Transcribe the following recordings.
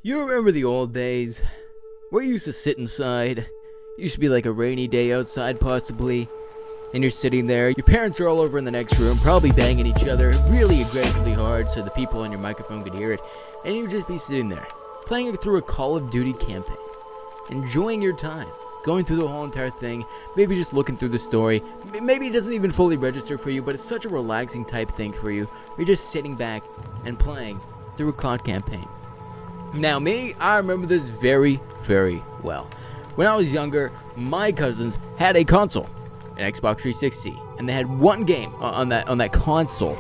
You remember the old days where you used to sit inside? It used to be like a rainy day outside possibly, and you're sitting there, your parents are all over in the next room, probably banging each other really aggressively hard so the people on your microphone could hear it, and you'd just be sitting there, playing through a Call of Duty campaign, enjoying your time, going through the whole entire thing, maybe just looking through the story. Maybe it doesn't even fully register for you, but it's such a relaxing type thing for you. You're just sitting back and playing through a COD campaign. Now me, I remember this very, very well. When I was younger, my cousins had a console, an Xbox 360, and they had one game on that console,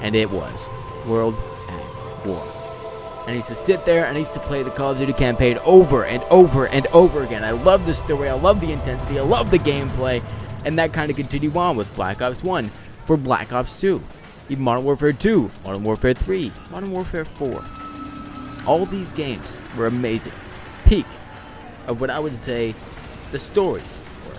and it was World at War. And I used to sit there and I used to play the Call of Duty campaign over and over and over again. I love the story, I love the intensity, I love the gameplay, and that kind of continued on with Black Ops 1, for Black Ops 2, even Modern Warfare 2, Modern Warfare 3, Modern Warfare 4. All these games were amazing. Peak of what I would say the stories were.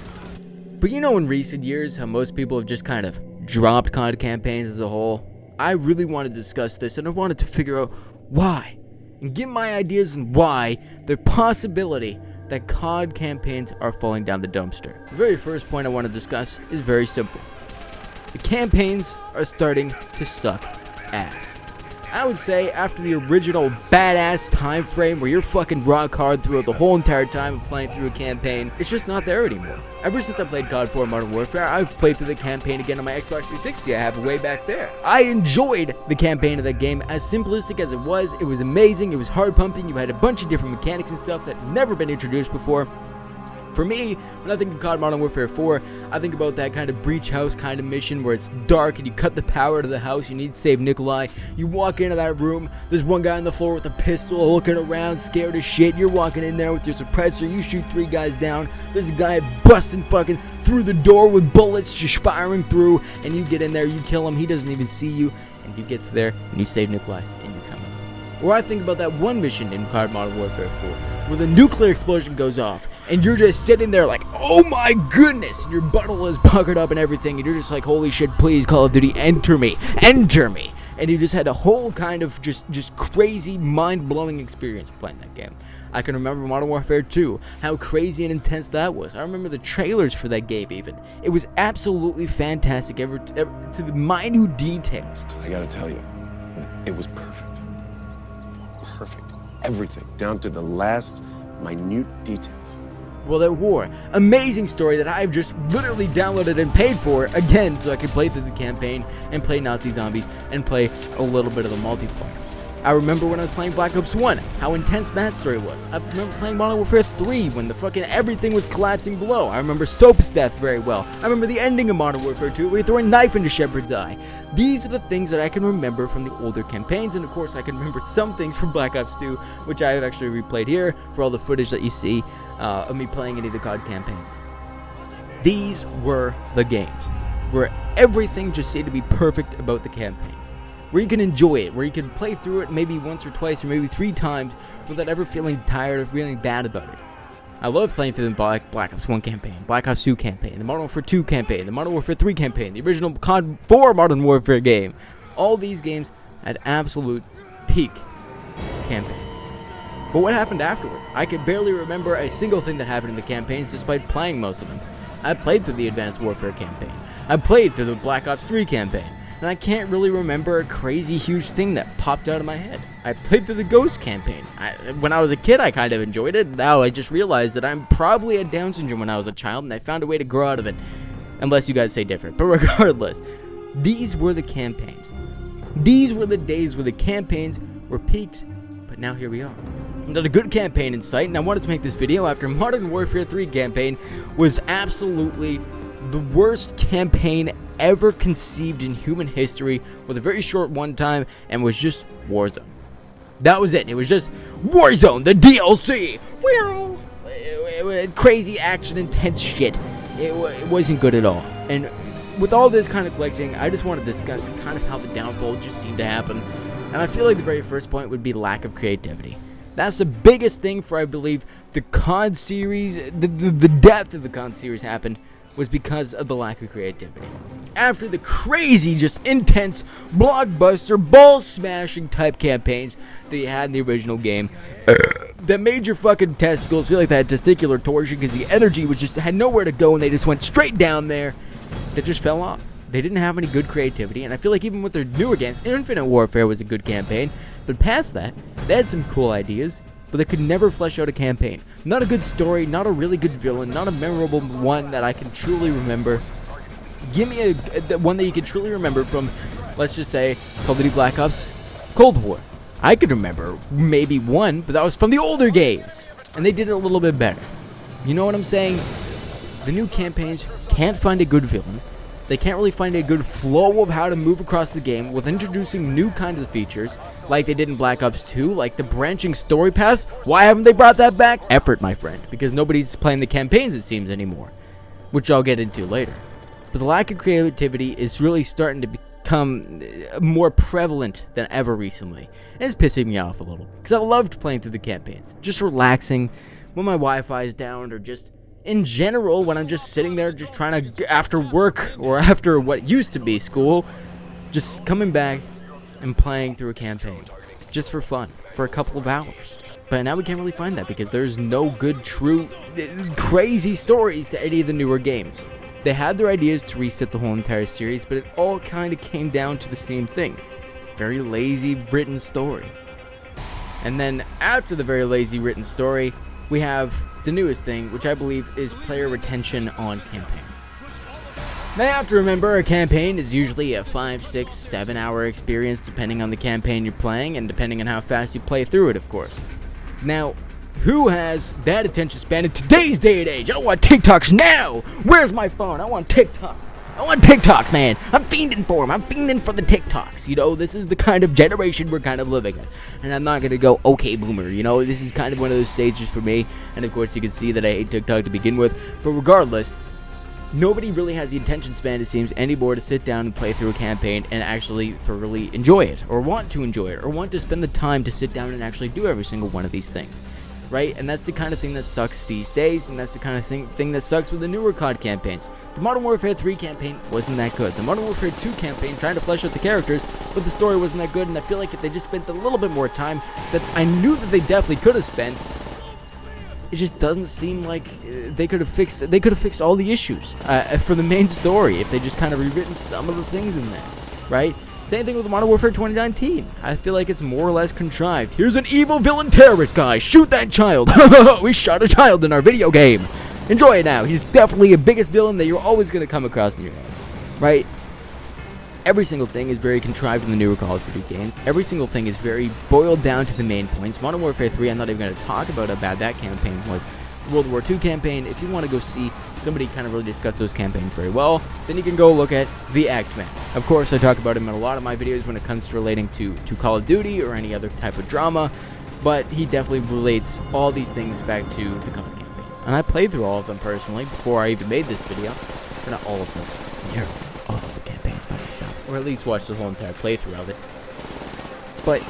But you know, in recent years, how most people have just kind of dropped COD campaigns as a whole? I really wanted to discuss this, and I wanted to figure out why, and give my ideas on why the possibility that COD campaigns are falling down the dumpster. The very first point I want to discuss is very simple. The campaigns are starting to suck ass. I would say after the original badass time frame where you're fucking rock hard throughout the whole entire time of playing through a campaign, it's just not there anymore. Ever since I played COD 4 Modern Warfare, I've played through the campaign again on my Xbox 360 I have way back there. I enjoyed the campaign of that game, as simplistic as it was amazing, it was hard pumping, you had a bunch of different mechanics and stuff that had never been introduced before. For me, when I think of COD Modern Warfare 4, I think about that kind of breach house kind of mission where it's dark and you cut the power to the house, you need to save Nikolai. You walk into that room, there's one guy on the floor with a pistol looking around, scared as shit. You're walking in there with your suppressor, you shoot 3 guys down, there's a guy busting fucking through the door with bullets just firing through, and you get in there, you kill him, he doesn't even see you, and you get there and you save Nikolai and you come out. Or I think about that one mission in COD Modern Warfare 4 where the nuclear explosion goes off and you're just sitting there like, oh my goodness, and your butthole is puckered up and everything, and you're just like, holy shit, please Call of Duty, enter me, and you just had a whole kind of just crazy mind-blowing experience playing that game. I can remember Modern Warfare 2, how crazy and intense that was. I remember the trailers for that game even. It was absolutely fantastic ever to the minute details. I gotta tell you, it was perfect. Perfect. Everything, down to the last minute details. World at War, amazing story that I've just literally downloaded and paid for again so I could play through the campaign and play Nazi zombies and play a little bit of the multiplayer. I remember when I was playing Black Ops 1, how intense that story was. I remember playing Modern Warfare 3 when the fucking everything was collapsing below. I remember Soap's death very well. I remember the ending of Modern Warfare 2 where you throw a knife into Shepard's eye. These are the things that I can remember from the older campaigns, and of course I can remember some things from Black Ops 2, which I have actually replayed here for all the footage that you see of me playing any of the COD campaigns. These were the games where everything just seemed to be perfect about the campaign, where you can enjoy it, where you can play through it maybe once or twice or maybe 3 times without ever feeling tired or feeling bad about it. I love playing through the Black Ops 1 campaign, Black Ops 2 campaign, the Modern Warfare 2 campaign, the Modern Warfare 3 campaign, the original COD 4 Modern Warfare game. All these games had absolute peak campaigns. But what happened afterwards? I could barely remember a single thing that happened in the campaigns despite playing most of them. I played through the Advanced Warfare campaign. I played through the Black Ops 3 campaign. And I can't really remember a crazy huge thing that popped out of my head. I played through the Ghost campaign. When I was a kid, I kind of enjoyed it. Now I just realized that I'm probably had Down syndrome when I was a child, and I found a way to grow out of it. Unless you guys say different. But regardless, these were the campaigns. These were the days where the campaigns were peaked, but now here we are. Another good campaign in sight, and I wanted to make this video after Modern Warfare 3 campaign was absolutely the worst campaign ever conceived in human history, with a very short one time, and was just Warzone. That was it. It was just Warzone, the DLC. Crazy action, intense shit. It wasn't good at all. And with all this kind of collecting, I just want to discuss kind of how the downfall just seemed to happen. And I feel like the very first point would be lack of creativity. That's the biggest thing for, I believe, the COD series, the death of the COD series happened was because of the lack of creativity. After the crazy, just intense, blockbuster, ball-smashing type campaigns that you had in the original game, that made your fucking testicles feel like they had testicular torsion because the energy was just had nowhere to go and they just went straight down there. They just fell off. They didn't have any good creativity, and I feel like even with their newer games, Infinite Warfare was a good campaign, but past that, they had some cool ideas, but they could never flesh out a campaign. Not a good story, not a really good villain, not a memorable one that I can truly remember. Give me one that you can truly remember from, let's just say, Call of Duty Black Ops Cold War. I could remember maybe one, but that was from the older games, and they did it a little bit better. You know what I'm saying? The new campaigns can't find a good villain. They can't really find a good flow of how to move across the game with introducing new kinds of features, like they did in Black Ops 2, like the branching story paths. Why haven't they brought that back? Effort, my friend, because nobody's playing the campaigns, it seems, anymore, which I'll get into later. But the lack of creativity is really starting to become more prevalent than ever recently. And it's pissing me off a little, because I loved playing through the campaigns, just relaxing when my Wi-Fi is down, or just in general, when I'm just sitting there just trying to, after work or after what used to be school, just coming back and playing through a campaign just for fun for a couple of hours. But now we can't really find that because there's no good, true, crazy stories to any of the newer games. They had their ideas to reset the whole entire series, but it all kind of came down to the same thing. Very lazy written story. And then after the very lazy written story, we have the newest thing, which I believe is player retention on campaigns. Now you have to remember, a campaign is usually a 5, 6, 7 hour experience depending on the campaign you're playing and depending on how fast you play through it, of course. Now, who has that attention span in today's day and age? I want TikToks now! Where's my phone? I want TikToks! I want TikToks, man! I'm fiending for them! I'm fiending for the TikToks! You know, this is the kind of generation we're kind of living in. And I'm not gonna go, okay, boomer, you know? This is kind of one of those stages for me. And of course, you can see that I hate TikTok to begin with. But regardless, nobody really has the attention span, it seems, anymore to sit down and play through a campaign and actually thoroughly enjoy it. Or want to enjoy it. Or want to spend the time to sit down and actually do every single one of these things. Right? And that's the kind of thing that sucks these days, and that's the kind of thing that sucks with the newer COD campaigns. The Modern Warfare 3 campaign wasn't that good. The Modern Warfare 2 campaign tried to flesh out the characters, but the story wasn't that good, and I feel like if they just spent a little bit more time that I knew that they definitely could have spent, it just doesn't seem like they could have fixed all the issues for the main story if they just kind of rewritten some of the things in there, right? Same thing with Modern Warfare 2019. I feel like it's more or less contrived. Here's an evil villain terrorist guy. Shoot that child. We shot a child in our video game. Enjoy it now. He's definitely the biggest villain that you're always going to come across in your life. Right? Every single thing is very contrived in the newer Call of Duty games. Every single thing is very boiled down to the main points. Modern Warfare 3, I'm not even going to talk about how bad that campaign was. World War II campaign, if you want to go see somebody kind of really discuss those campaigns very well, then you can go look at the X-Men. Of course, I talk about him in a lot of my videos when it comes to relating to Call of Duty or any other type of drama, but he definitely relates all these things back to the COD campaigns. And I played through all of them personally before I even made this video. But not all of them. Nearly all of the campaigns by myself. Or at least watched the whole entire playthrough of it. But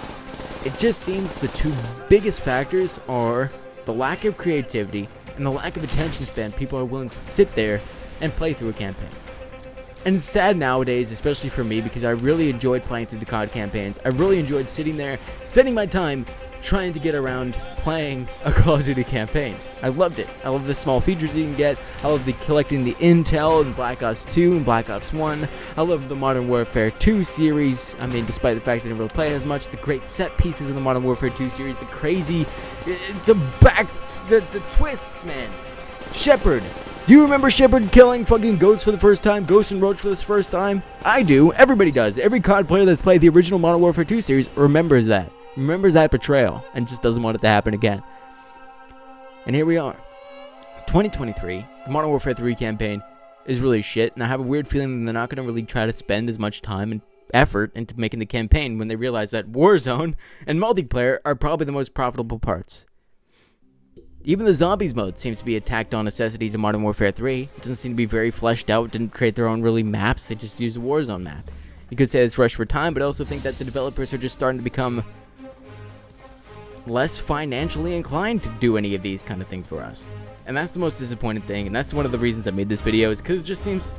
it just seems the two biggest factors are the lack of creativity and the lack of attention span people are willing to sit there and play through a campaign. And it's sad nowadays, especially for me, because I really enjoyed playing through the COD campaigns. I really enjoyed sitting there, spending my time trying to get around playing a Call of Duty campaign. I loved it. I love the small features you can get. I love the collecting the intel in Black Ops 2 and Black Ops 1. I love the Modern Warfare 2 series. I mean, despite the fact that I didn't really play as much, the great set pieces in the Modern Warfare 2 series, the crazy, the twists, man. Shepard. Do you remember Shepard killing fucking Ghost for the first time? Ghost and Roach for the first time? I do. Everybody does. Every COD player that's played the original Modern Warfare 2 series remembers that. Remembers that betrayal and just doesn't want it to happen again. And here we are. 2023, the Modern Warfare 3 campaign is really shit, and I have a weird feeling that they're not going to really try to spend as much time and effort into making the campaign when they realize that Warzone and multiplayer are probably the most profitable parts. Even the zombies mode seems to be a tacked on necessity to Modern Warfare 3. It doesn't seem to be very fleshed out, didn't create their own really maps, they just use a Warzone map. You could say it's rushed for time, but I also think that the developers are just starting to become less financially inclined to do any of these kind of things for us. And that's the most disappointing thing, and that's one of the reasons I made this video, is because it just seems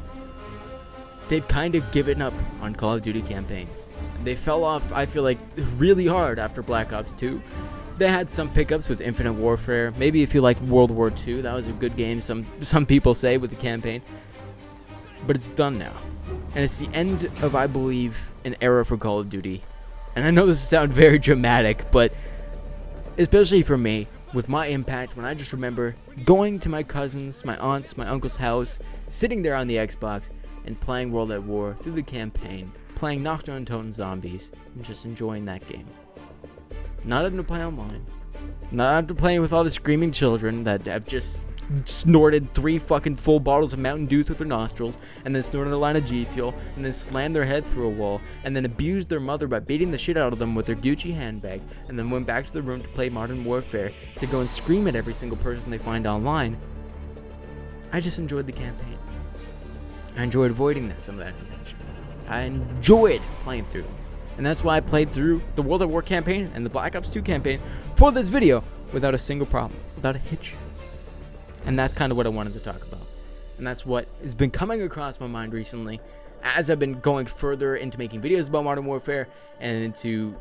they've kind of given up on Call of Duty campaigns. They fell off, I feel like, really hard after Black Ops 2. They had some pickups with Infinite Warfare. Maybe if you like World War II, that was a good game, some people say, with the campaign. But it's done now. And it's the end of, I believe, an era for Call of Duty. And I know this sounds very dramatic, but especially for me, with my impact, when I just remember going to my cousins, my aunts, my uncle's house, sitting there on the Xbox, and playing World at War through the campaign, playing Nocturne and Totem Zombies, and just enjoying that game. Not having to play online. Not having to play with all the screaming children that have just snorted 3 fucking full bottles of Mountain Dew through their nostrils, and then snorted a line of G Fuel, and then slammed their head through a wall, and then abused their mother by beating the shit out of them with their Gucci handbag, and then went back to the room to play Modern Warfare, to go and scream at every single person they find online. I just enjoyed the campaign. I enjoyed avoiding some of that attention. I enjoyed playing through. And that's why I played through the World at War campaign and the Black Ops 2 campaign for this video without a single problem, without a hitch. And that's kind of what I wanted to talk about. And that's what has been coming across my mind recently as I've been going further into making videos about Modern Warfare and into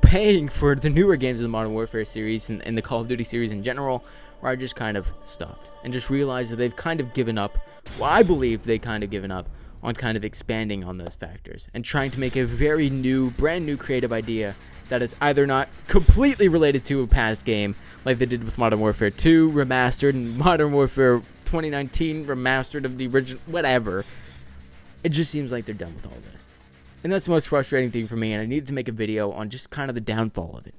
paying for the newer games of the Modern Warfare series and the Call of Duty series in general, where I just kind of stopped and just realized that they've kind of given up. Well, I believe they kind of given up on kind of expanding on those factors and trying to make a very new, brand new creative idea that is either not completely related to a past game, like they did with Modern Warfare 2 remastered and Modern Warfare 2019 remastered of the original, whatever. It just seems like they're done with all this. And that's the most frustrating thing for me, and I needed to make a video on just kind of the downfall of it.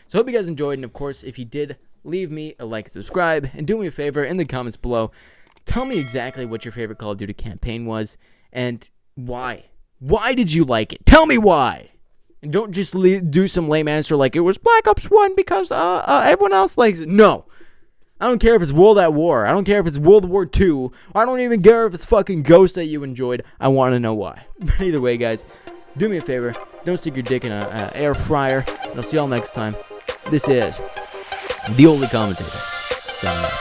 So I hope you guys enjoyed, and of course, if you did, leave me a like and subscribe, and do me a favor in the comments below. Tell me exactly what your favorite Call of Duty campaign was, and why. Why did you like it? Tell me why! And don't just do some lame answer like it was Black Ops 1 because everyone else likes it. No! I don't care if it's World at War. I don't care if it's World War II. I don't even care if it's fucking Ghost that you enjoyed. I want to know why. But either way, guys, do me a favor. Don't stick your dick in an air fryer. And I'll see y'all next time. This is The Holy Commentator. Signing out.